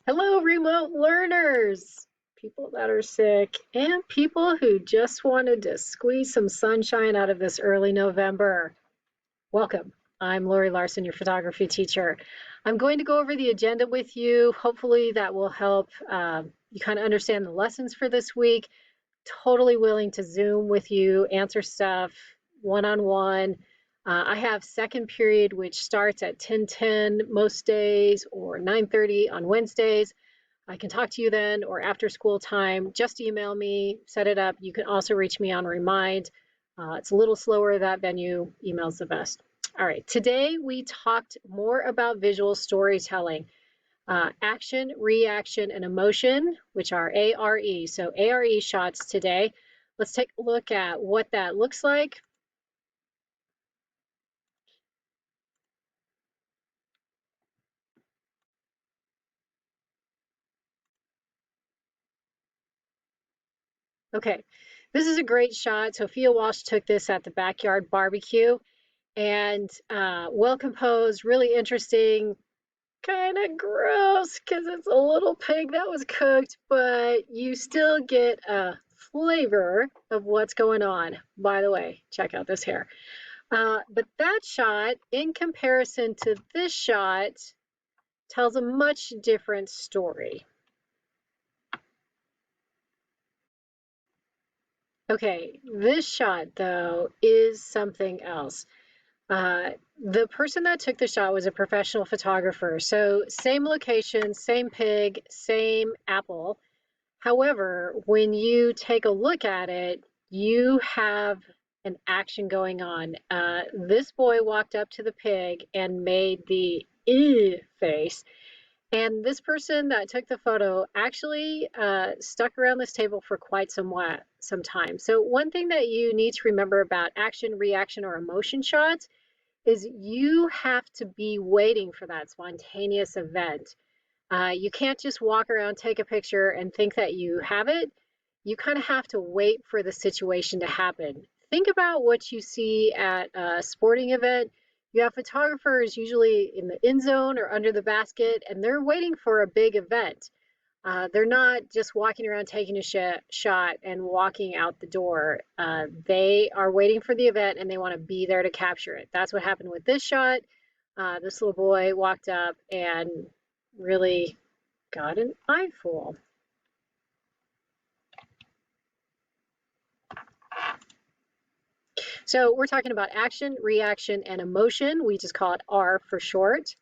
Hello, remote learners, people that are sick, and people who just wanted to squeeze some sunshine out of this early November. Welcome. I'm Lori Larson, your photography teacher. I'm going to go over the agenda with you. Hopefully, that will help you kind of understand the lessons for this week. Totally willing to Zoom with you, answer stuff one-on-one. I have second period, which starts at 10:10 most days or 9:30 on Wednesdays. I can talk to you then or after school time. Just email me, set it up. You can also reach me on Remind. It's a little slower, that venue. Email's the best. All right, today we talked more about visual storytelling, action, reaction, and emotion, which are ARE. So ARE shots today. Let's take a look at what that looks like. Okay, this is a great shot. Sophia Walsh took this at the backyard barbecue, and well composed, really interesting, kind of gross because it's a little pig that was cooked, but you still get a flavor of what's going on. By the way, check out this hair. But that shot, in comparison to this shot, tells a much different story. Okay, this shot, though, is something else. The person that took the shot was a professional photographer. So same location, same pig, same apple. However, when you take a look at it, you have an action going on. This boy walked up to the pig and made the face. And this person that took the photo actually stuck around this table for quite some time. So one thing that you need to remember about action, reaction, or emotion shots is you have to be waiting for that spontaneous event. You can't just walk around, take a picture, and think that you have it. You kind of have to wait for the situation to happen. Think about what you see at a sporting event. You have photographers usually in the end zone or under the basket, and they're waiting for a big event. They're not just walking around taking a shot and walking out the door. They are waiting for the event and they want to be there to capture it. That's what happened with this shot. This little boy walked up and really got an eyeful. So we're talking about action, reaction, and emotion. We just call it R for short.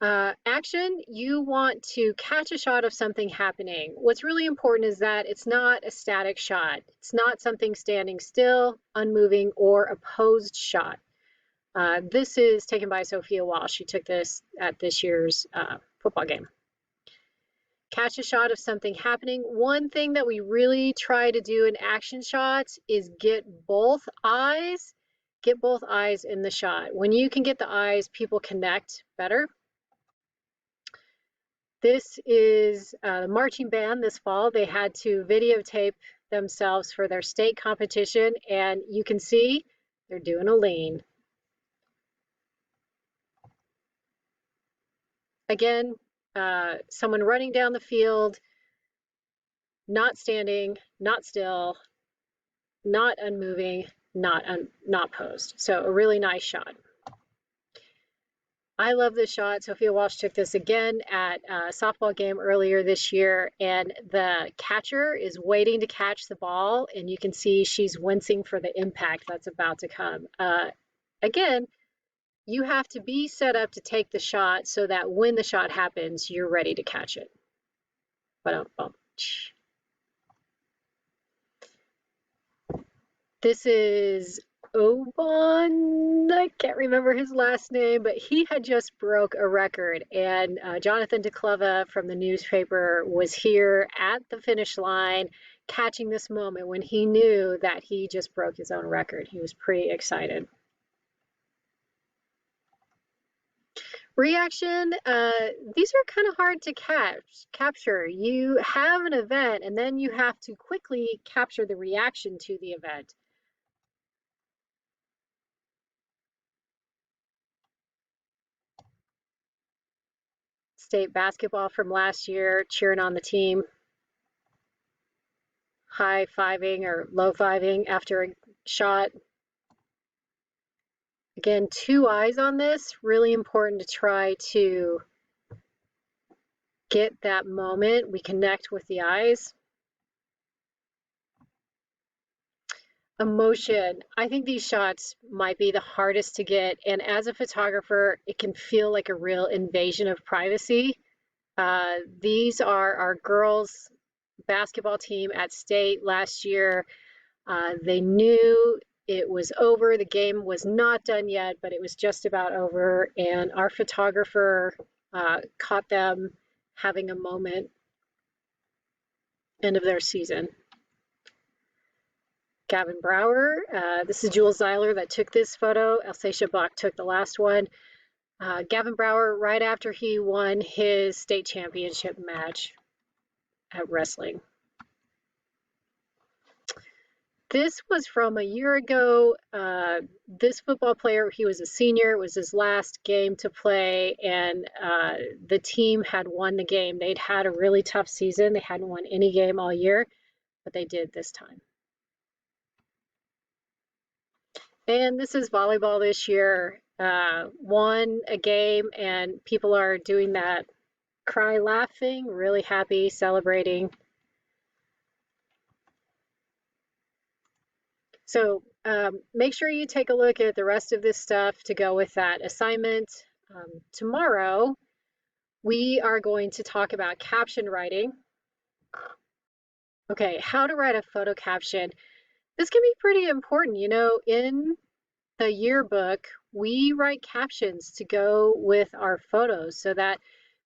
Action, you want to catch a shot of something happening. What's really important is that it's not a static shot. It's not something standing still, unmoving, or a posed shot. This is taken by Sophia Walsh. She took this at this year's football game. Catch a shot of something happening. One thing that we really try to do in action shots is get both eyes in the shot. When you can get the eyes, people connect better. This is the marching band this fall. They had to videotape themselves for their state competition, and you can see they're doing a lean. Again, someone running down the field, not standing, not still, not unmoving, not posed. So a really nice shot. I love this shot. Sophia Walsh took this again at a softball game earlier this year, and the catcher is waiting to catch the ball, and you can see she's wincing for the impact that's about to come. Again, you have to be set up to take the shot so that when the shot happens, you're ready to catch it. This is Obon, I can't remember his last name, but he had just broke a record. And Jonathan DeCleva from the newspaper was here at the finish line catching this moment when he knew that he just broke his own record. He was pretty excited. Reaction, these are kind of hard to capture. You have an event and then you have to quickly capture the reaction to the event. State basketball from last year, cheering on the team, high-fiving or low-fiving after a shot. Again, two eyes on this, really important to try to get that moment. We connect with the eyes. Emotion. I think these shots might be the hardest to get, and as a photographer, it can feel like a real invasion of privacy. These are our girls' basketball team at state last year. They knew it was over. The game was not done yet, but it was just about over, and our photographer caught them having a moment, end of their season. Gavin Brower. This is Jules Zeiler that took this photo. Alsacia Bach took the last one. Gavin Brower, right after he won his state championship match at wrestling. This was from a year ago. This football player, he was a senior. It was his last game to play, and the team had won the game. They'd had a really tough season. They hadn't won any game all year, but they did this time. And this is volleyball this year. Won a game, and people are doing that cry laughing, really happy, celebrating. So make sure you take a look at the rest of this stuff to go with that assignment. Tomorrow, we are going to talk about caption writing. Okay, how to write a photo caption. This can be pretty important. You know, in the yearbook, we write captions to go with our photos so that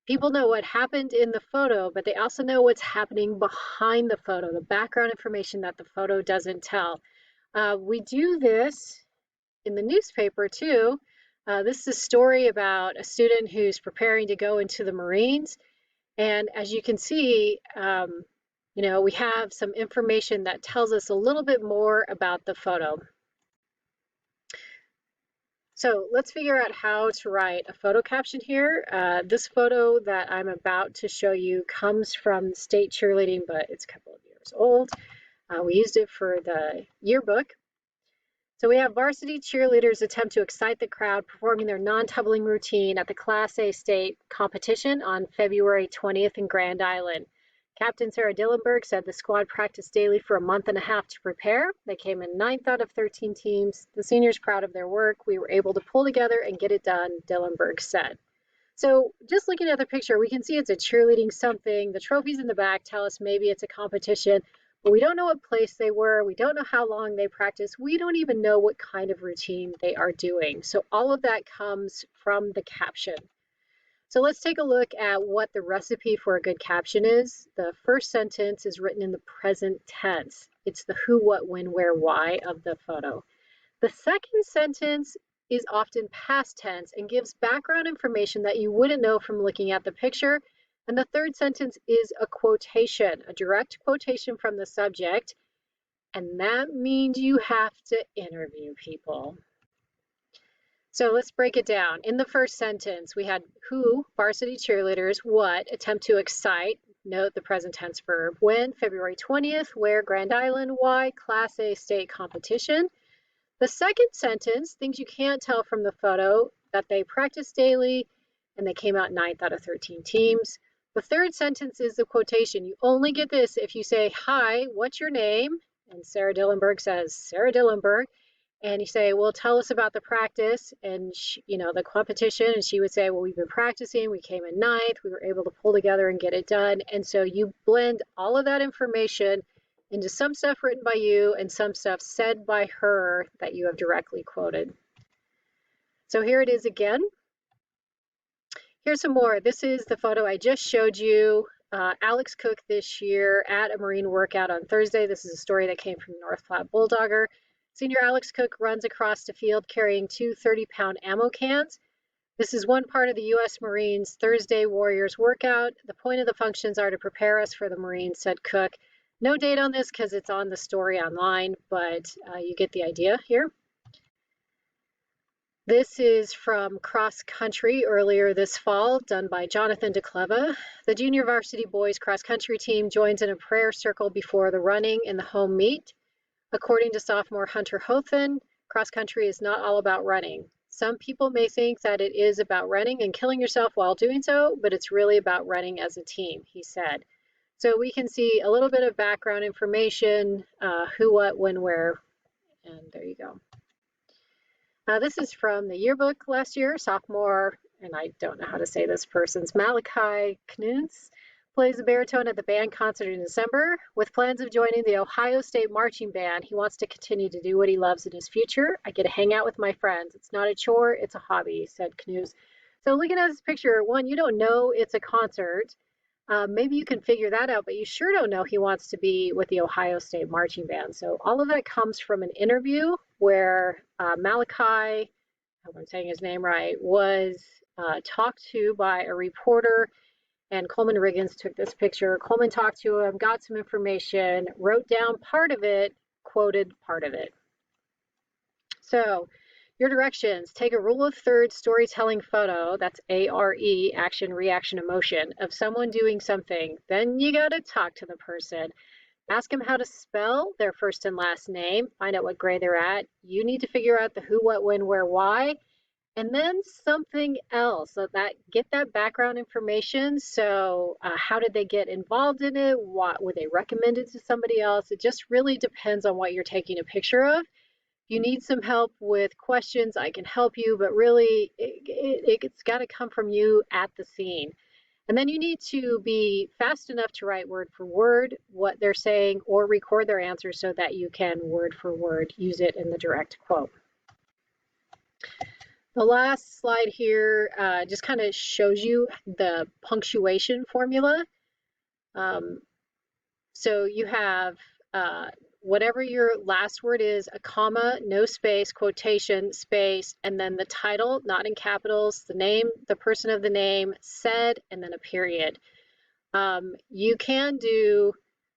people know what happened in the photo, but they also know what's happening behind the photo, the background information that the photo doesn't tell. We do this in the newspaper too. This is a story about a student who's preparing to go into the Marines. And as you can see, you know, we have some information that tells us a little bit more about the photo. So let's figure out how to write a photo caption here. This photo that I'm about to show you comes from state cheerleading, but it's a couple of years old. We used it for the yearbook. So we have varsity cheerleaders attempt to excite the crowd performing their non-tumbling routine at the Class A state competition on February 20th in Grand Island. Captain Sarah Dillenberg said the squad practiced daily for a month and a half to prepare. They came in 9th out of 13 teams. The seniors proud of their work. We were able to pull together and get it done, Dillenberg said. So just looking at the picture, we can see it's a cheerleading something. The trophies in the back tell us maybe it's a competition, but we don't know what place they were. We don't know how long they practiced. We don't even know what kind of routine they are doing. So all of that comes from the caption. So let's take a look at what the recipe for a good caption is. The first sentence is written in the present tense. It's the who, what, when, where, why of the photo. The second sentence is often past tense and gives background information that you wouldn't know from looking at the picture. And the third sentence is a quotation, a direct quotation from the subject. And that means you have to interview people. So let's break it down. In the first sentence, we had who, varsity cheerleaders, what, attempt to excite, note the present tense verb, when, February 20th, where, Grand Island, why, Class A state competition. The second sentence, things you can't tell from the photo, that they practice daily and they came out 9th out of 13 teams. The third sentence is the quotation. You only get this if you say, hi, what's your name? And Sarah Dillenberg says, Sarah Dillenberg. And you say, well, tell us about the practice and, you know, the competition. And she would say, well, we've been practicing. We came in 9th. We were able to pull together and get it done. And so you blend all of that information into some stuff written by you and some stuff said by her that you have directly quoted. So here it is again. Here's some more. This is the photo I just showed you. Alex Cook this year at a Marine workout on Thursday. This is a story that came from North Platte Bulldogger. Senior Alex Cook runs across the field carrying two 30-pound ammo cans. This is one part of the U.S. Marines Thursday Warriors workout. The point of the functions are to prepare us for the Marines, said Cook. No date on this because it's on the story online, but you get the idea here. This is from cross country earlier this fall, done by Jonathan DeCleva. The junior varsity boys cross country team joins in a prayer circle before the running in the home meet. According to sophomore Hunter Hothen, cross country is not all about running. Some people may think that it is about running and killing yourself while doing so, but it's really about running as a team, he said. So we can see a little bit of background information, who, what, when, where, and there you go. This is from the yearbook last year, sophomore, and I don't know how to say this person's, Malachi Knutz, plays the baritone at the band concert in December. With plans of joining the Ohio State Marching Band, he wants to continue to do what he loves in his future. I get to hang out with my friends. It's not a chore, it's a hobby, said Knutz. So looking at this picture, one, you don't know it's a concert. Maybe you can figure that out, but you sure don't know he wants to be with the Ohio State Marching Band. So all of that comes from an interview where Malachi, I hope I'm saying his name right, was talked to by a reporter, and Coleman Riggins took this picture. Coleman talked to him, got some information, wrote down part of it, quoted part of it. So your directions: take a rule of thirds storytelling photo, that's ARE, action, reaction, emotion, of someone doing something. Then you got to talk to the person. Ask them how to spell their first and last name. Find out what grade they're at. You need to figure out the who, what, when, where, why. And then something else. So that get that background information. So how did they get involved in it? What were they recommended to somebody else? It just really depends on what you're taking a picture of. If you need some help with questions, I can help you, but really it's got to come from you at the scene. And then you need to be fast enough to write word for word what they're saying, or record their answer so that you can word for word use it in the direct quote. The last slide here just kind of shows you the punctuation formula. So you have whatever your last word is, a comma, no space, quotation, space, and then the title, not in capitals, the name, the person of the name, said, and then a period. You can do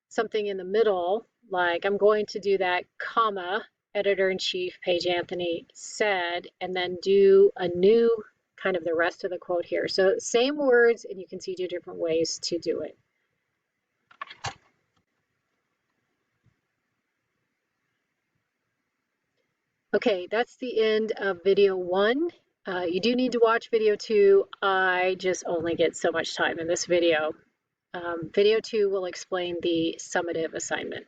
something in the middle, like I'm going to do that, comma, editor-in-chief Paige Anthony said, and then do a new kind of the rest of the quote here. So same words, and you can see two different ways to do it. Okay, that's the end of video 1. You do need to watch video 2. I just only get so much time in this video. Video 2 will explain the summative assignment.